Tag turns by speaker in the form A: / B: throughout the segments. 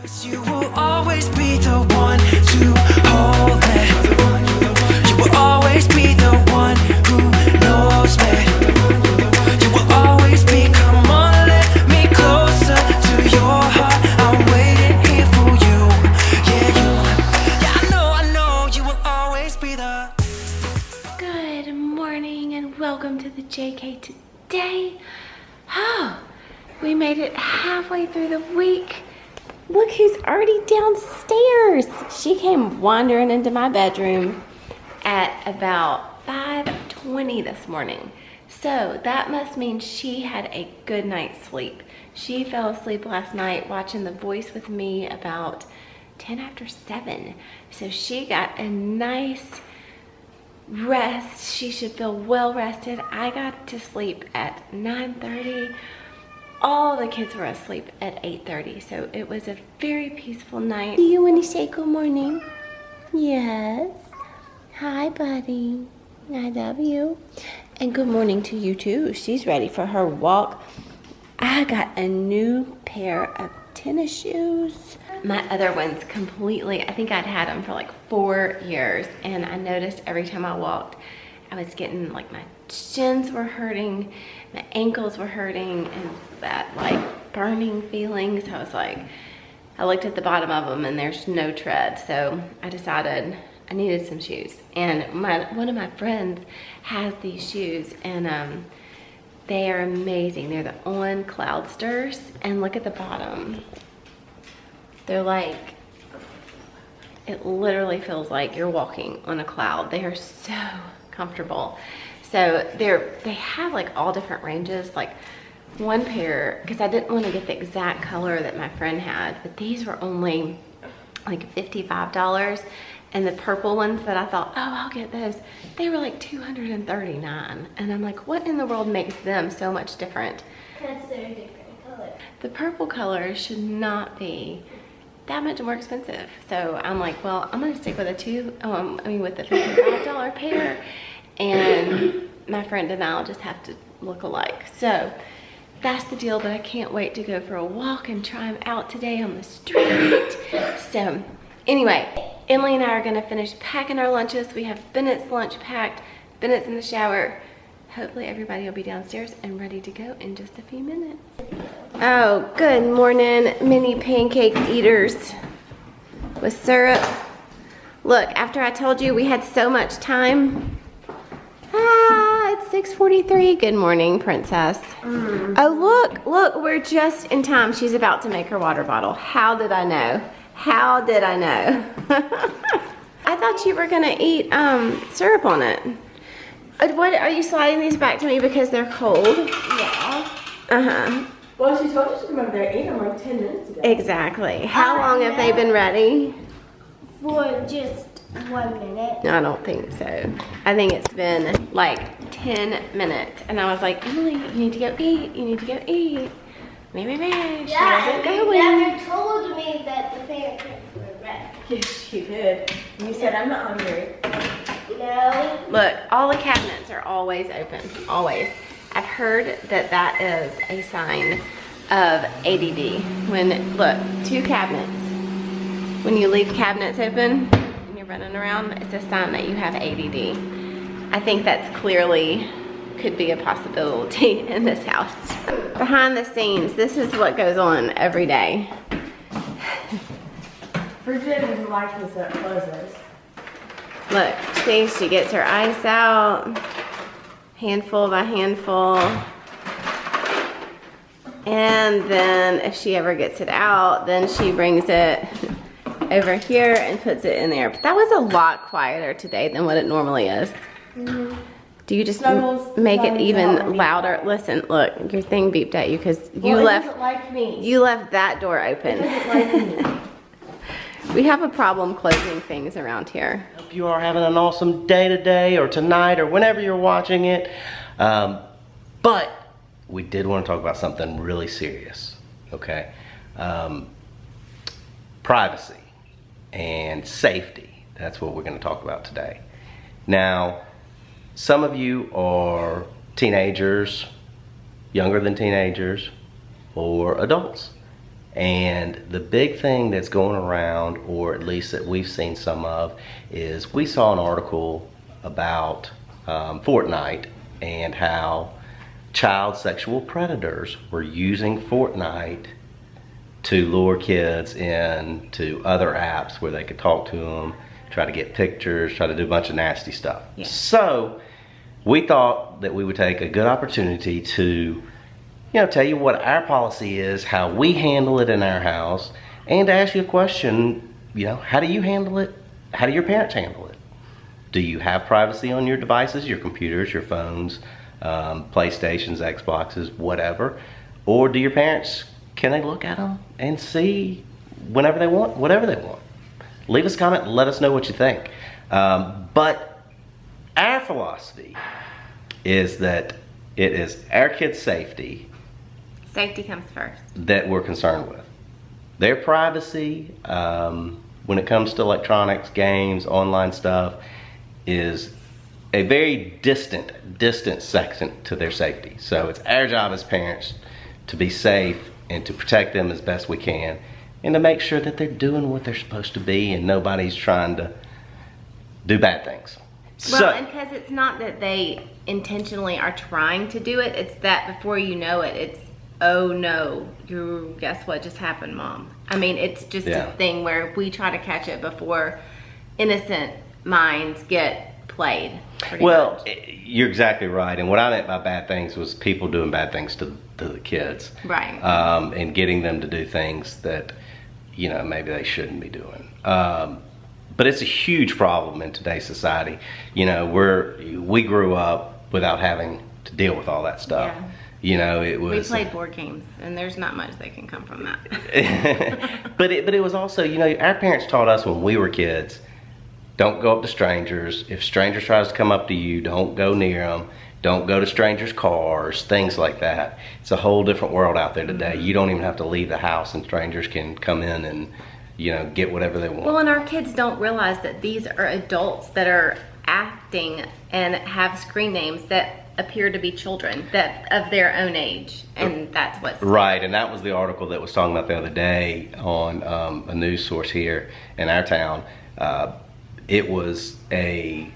A: You will always be the one to hold me. You will always be the one who knows me. You will always be, come on, let me closer to your heart. I'm waiting here for you. Yeah, I know, you will always be the.
B: Good morning and welcome to the JK Today. Oh, we made it halfway through the week. Look who's already downstairs. She came wandering into my bedroom at about 5:20 this morning. So that must mean she had a good night's sleep. She fell asleep last night watching The Voice with me about 10 after 7. So she got a nice rest. She should feel well rested. I got to sleep at 9:30. All the kids were asleep at 8:30, so it was a very peaceful night. Do you want to say good morning? Yes. Hi, buddy. I love you. And good morning to you too. She's ready for her walk. I got a new pair of tennis shoes. My other ones completely, I think I'd had them for like 4 years, and I noticed every time I walked, I was getting like my shins were hurting, my ankles were hurting, and that like burning feeling. So I was like, I looked at the bottom of them and there's no tread. So I decided I needed some shoes. And one of my friends has these shoes, and they are amazing. They're the On Cloudsters, and look at the bottom. They're like, it literally feels like you're walking on a cloud. They are so comfortable. So they have like all different ranges. Like one pair, because I didn't want to get the exact color that my friend had, but these were only like $55. And the purple ones that I thought, oh, I'll get those, they were like $239. And I'm like, what in the world makes them so much different?
C: Because they're different colors.
B: The purple color should not be that much more expensive. So I'm like, well, I'm gonna stick with with the $55 pair, and my friend and I'll just have to look alike. So that's the deal, but I can't wait to go for a walk and try them out today on the street. So anyway, Emily and I are gonna finish packing our lunches. We have Bennett's lunch packed. Bennett's in the shower. Hopefully everybody will be downstairs and ready to go in just a few minutes. Oh, good morning, mini pancake eaters with syrup. Look, after I told you we had so much time. It's 6:43. Good morning, princess. Oh, look, we're just in time. She's about to make her water bottle. How did I know? How did I know? I thought you were gonna eat syrup on it. What, are you sliding these back to me because they're cold?
C: Yeah.
B: Uh-huh.
D: Well, she told us to come over there and eat them like 10 minutes ago.
B: Exactly. How long have they been ready?
C: For just 1 minute.
B: No, I don't think so. I think it's been like 10 minutes. And I was like, Emily, you need to go eat. You need to go eat. Maybe. She wasn't
C: You
B: going.
C: never told me that the pancakes were ready.
D: Yes, she did. You said I'm not hungry.
C: No.
B: Look, all the cabinets are always open. Always. I've heard that that is a sign of ADD. When, look, 2 cabinets. When you leave cabinets open and you're running around, it's a sign that you have ADD. I think that's clearly could be a possibility in this house. Behind the scenes, this is what goes on every day.
D: Bridget doesn't like this that closes.
B: Look, see, she gets her ice out, handful by handful. And then if she ever gets it out, then she brings it over here and puts it in there. But that was a lot quieter today than what it normally is. Do you just
D: Snuggles,
B: make it
D: Snuggles,
B: even
D: Snuggles.
B: louder? Listen, look, your thing beeped at you because you
D: Well,
B: left.
D: It doesn't like me.
B: You left that door
D: It
B: open.
D: doesn't like me.
B: We have a problem closing things around here.
E: Hope you are having an awesome day today or tonight or whenever you're watching it. But we did want to talk about something really serious, okay? Privacy and safety. That's what we're going to talk about today. Now, some of you are teenagers, younger than teenagers, or adults. And the big thing that's going around, or at least that we've seen some of, is we saw an article about Fortnite and how child sexual predators were using Fortnite to lure kids into other apps where they could talk to them, try to get pictures, try to do a bunch of nasty stuff.
B: Yeah.
E: So we thought that we would take a good opportunity to tell you what our policy is, how we handle it in our house, and to ask you a question, how do you handle it? How do your parents handle it? Do you have privacy on your devices, your computers, your phones, PlayStations, Xboxes, whatever? Or do your parents, can they look at them and see whenever they want, whatever they want? Leave us a comment and let us know what you think. But our philosophy is that it is our kids' safety
B: Safety comes first.
E: that we're concerned with. Their privacy, when it comes to electronics, games, online stuff, is a very distant second to their safety. So it's our job as parents to be safe and to protect them as best we can, and to make sure that they're doing what they're supposed to be and nobody's trying to do bad things.
B: Well, and because it's not that they intentionally are trying to do it, it's that before you know it, it's, oh no, guess what just happened, Mom? I mean, it's just a thing where we try to catch it before innocent minds get played.
E: Well, you're exactly right. And what I meant by bad things was people doing bad things to the kids.
B: Right.
E: And getting them to do things that, maybe they shouldn't be doing. But it's a huge problem in today's society. We grew up without having to deal with all that stuff.
B: Yeah.
E: It was.
B: We played board games, and there's not much that can come from that.
E: but it was also, our parents taught us when we were kids, don't go up to strangers. If strangers tries to come up to you, don't go near them. Don't go to strangers' cars, things like that. It's a whole different world out there today. You don't even have to leave the house, and strangers can come in and, get whatever they want.
B: Well, and our kids don't realize that these are adults that are acting and have screen names that appear to be children that of their own age, and that's what's
E: right. And that was the article that was talking about the other day on a news source here in our town. It was a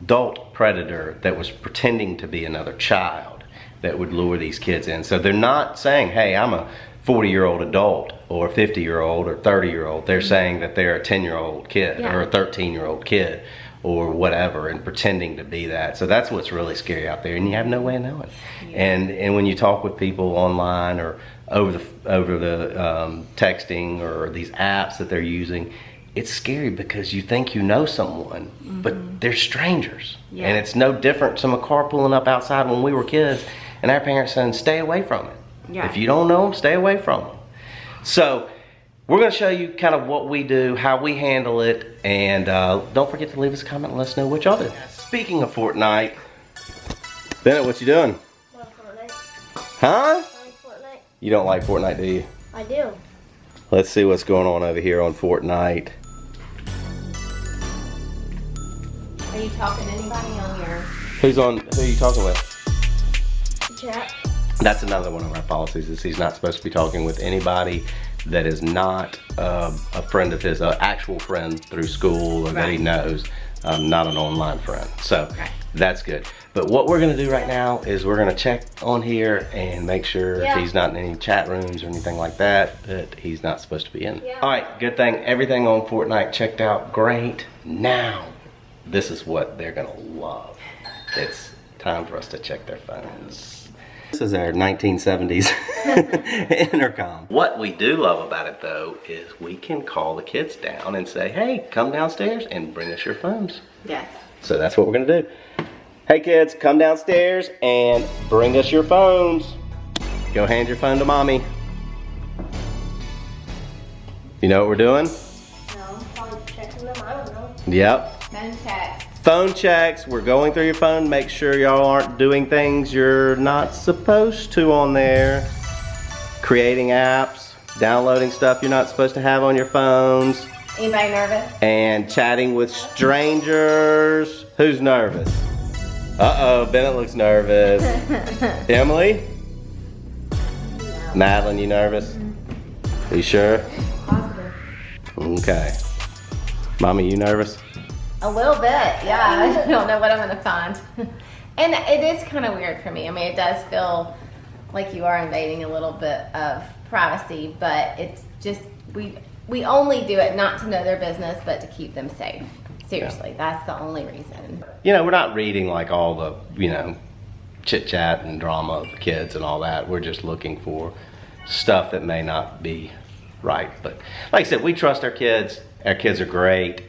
E: adult predator that was pretending to be another child that would lure these kids in. So they're not saying, hey, I'm a 40-year-old adult or a 50-year-old or 30-year-old. They're saying that they're a 10-year-old kid or a 13-year-old kid or whatever, and pretending to be that. So that's what's really scary out there, and you have no way of knowing. And when you talk with people online or over the texting or these apps that they're using, it's scary because you think you know someone, but they're strangers. And it's no different from a car pulling up outside when we were kids and our parents saying, stay away from it. If you don't know them, stay away from them. So we're going to show you kind of what we do, how we handle it, and don't forget to leave us a comment and let us know what y'all do. Speaking of Fortnite, Bennett, what you doing?
C: Fortnite.
E: Huh?
C: Fortnite.
E: You don't like Fortnite, do you?
C: I do.
E: Let's see what's going on over here on Fortnite.
B: Are you talking to anybody on your...
E: Who are you talking with?
C: Chat.
E: That's another one of our policies, is he's not supposed to be talking with anybody that is not a friend of his, an actual friend through school or that he knows, not an online friend. So that's good. But what we're gonna do right now is we're gonna check on here and make sure if he's not in any chat rooms or anything like that, that he's not supposed to be in. All right, good thing. Everything on Fortnite checked out great. Now, this is what they're gonna love. It's time for us to check their phones. This is our 1970s intercom. What we do love about it though is we can call the kids down and say, hey, come downstairs and bring us your phones.
B: Yes.
E: So that's what we're gonna do. Hey kids, come downstairs and bring us your phones. Go hand your phone to mommy. You know what we're doing?
C: No, probably checking them. I don't know.
E: Yep.
B: Phone checks.
E: Phone checks. We're going through your phone. Make sure y'all aren't doing things you're not supposed to on there. Creating apps, downloading stuff you're not supposed to have on your phones.
B: Anybody nervous?
E: And chatting with strangers. Who's nervous? Uh-oh, Bennett looks nervous. Emily?
C: No.
E: Madelyne, you nervous? Are you sure?
D: Positive.
E: Okay. Mommy, you nervous?
B: A little bit, yeah. I don't know what I'm gonna find. And it is kind of weird for me. I mean, it does feel like you are invading a little bit of privacy, but it's just, we only do it not to know their business, but to keep them safe. Seriously, that's the only reason.
E: You know, we're not reading like all the, you know, chit chat and drama of the kids and all that. We're just looking for stuff that may not be right. But like I said, we trust our kids. Our kids are great.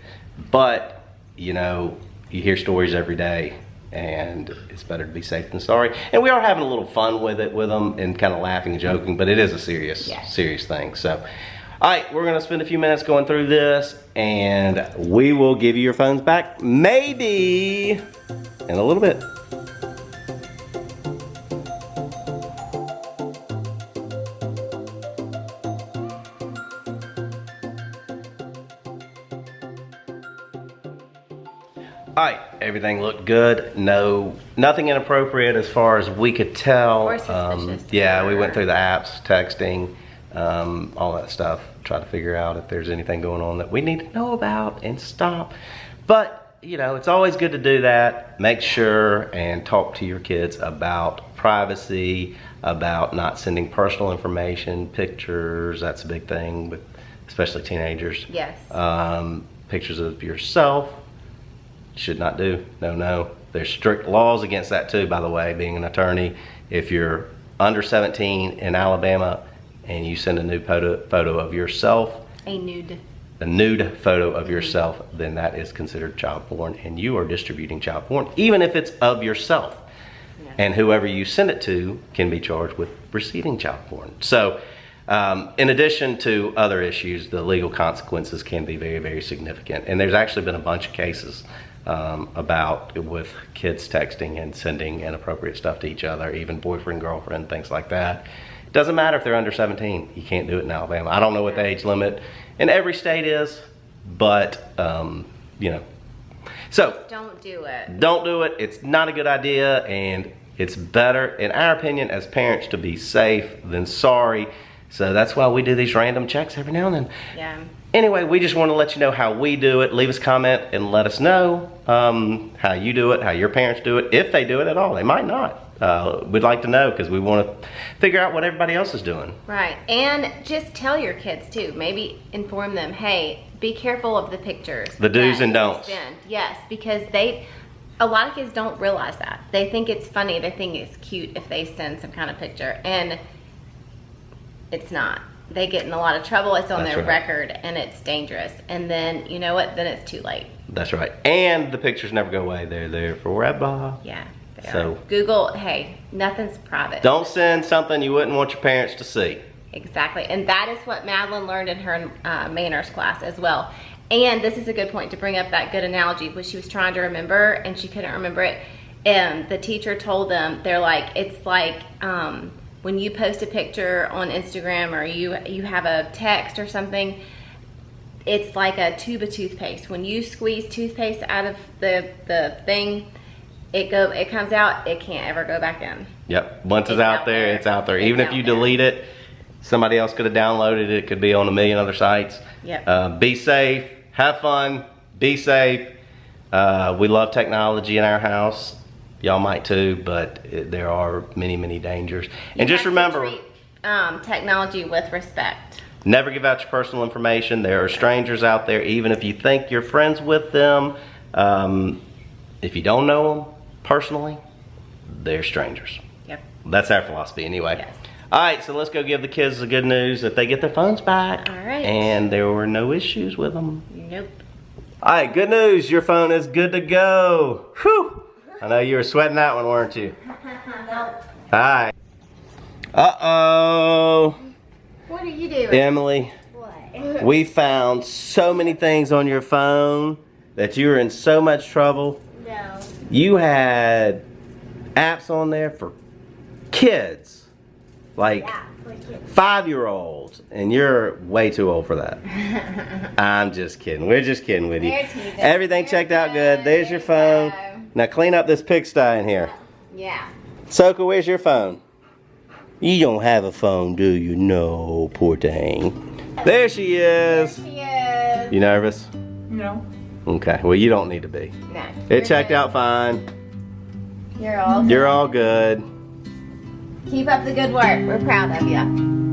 E: But, you know, you hear stories every day, and it's better to be safe than sorry. And we are having a little fun with it with them and kind of laughing and joking, but it is a serious thing. So, all right, we're gonna spend a few minutes going through this, and we will give you your phones back maybe in a little bit. All right, everything looked good. Nothing inappropriate as far as we could tell.
B: Or suspicious.
E: Yeah, we went through the apps, texting, all that stuff. Try to figure out if there's anything going on that we need to know about and stop. But, you know, it's always good to do that. Make sure and talk to your kids about privacy, about not sending personal information, pictures. That's a big thing, with especially teenagers.
B: Yes.
E: Pictures of yourself. Should not do. No. There's strict laws against that too, by the way, being an attorney. If you're under 17 in Alabama and you send a nude photo of yourself, a nude photo of yourself, then that is considered child porn, and you are distributing child porn, even if it's of yourself. Yeah. And whoever you send it to can be charged with receiving child porn. So in addition to other issues, the legal consequences can be very, very significant. And there's actually been a bunch of cases about with kids texting and sending inappropriate stuff to each other, even boyfriend, girlfriend, things like that. It doesn't matter if they're under 17. You can't do it in Alabama. I don't know what the age limit in every state is, but you know. So
B: don't do it.
E: Don't do it. It's not a good idea, and it's better, in our opinion, as parents, to be safe than sorry. So that's why we do these random checks every now and then.
B: Yeah.
E: Anyway, we just want to let you know how we do it. Leave us a comment and let us know how you do it, how your parents do it, if they do it at all. They might not. We'd like to know, because we want to figure out what everybody else is doing.
B: Right. And just tell your kids too. Maybe inform them, hey, be careful of the pictures.
E: The do's and don'ts.
B: Yes, because a lot of kids don't realize that. They think it's funny. They think it's cute if they send some kind of picture. And it's not. They get in a lot of trouble. It's on their record, and it's dangerous. And then, you know what? Then it's too late.
E: That's right. And the pictures never go away. They're there forever.
B: Yeah.
E: So
B: Google, hey, nothing's private.
E: Don't send something you wouldn't want your parents to see.
B: Exactly. And that is what Madelyne learned in her manners class as well. And this is a good point to bring up that good analogy, which she was trying to remember and she couldn't remember it. And the teacher told them, they're like, it's like when you post a picture on Instagram, or you have a text or something, it's like a tube of toothpaste. When you squeeze toothpaste out of the thing, it comes out, it can't ever go back in.
E: Yep. Once it's out there, it's out there. Even if you delete it, somebody else could have downloaded it. It could be on a million other sites.
B: Yep.
E: Be safe. Have fun. Be safe. We love technology in our house. Y'all might too, but there are many, many dangers. And just remember,
B: treat technology with respect.
E: Never give out your personal information. There are strangers out there, even if you think you're friends with them. If you don't know them personally, they're strangers.
B: Yep.
E: That's our philosophy anyway.
B: Yes.
E: All right, so let's go give the kids the good news that they get their phones back.
B: All right.
E: And there were no issues with them.
B: Nope.
E: All right, good news. Your phone is good to go. Whew. I know you were sweating that one, weren't you?
C: No.
E: All right. Uh-oh.
B: What are you doing?
E: Emily,
C: What?
E: we found so many things on your phone that you were in so much trouble.
C: No.
E: You had apps on there for kids, like
C: Yeah, for kids.
E: 5-year-olds, and you're way too old for that. I'm just kidding. We're just kidding with you.
B: They're teasing.
E: Everything checked out good. There's your phone. Now clean up this pigsty in here.
B: Yeah.
E: Soka, where's your phone? You don't have a phone, do you? No, poor thing. There she is.
B: She is.
E: You nervous?
B: No.
E: Okay, well you don't need to be.
B: No.
E: It checked out fine.
B: You're all good.
E: You're all good.
B: Keep up the good work. We're proud of you.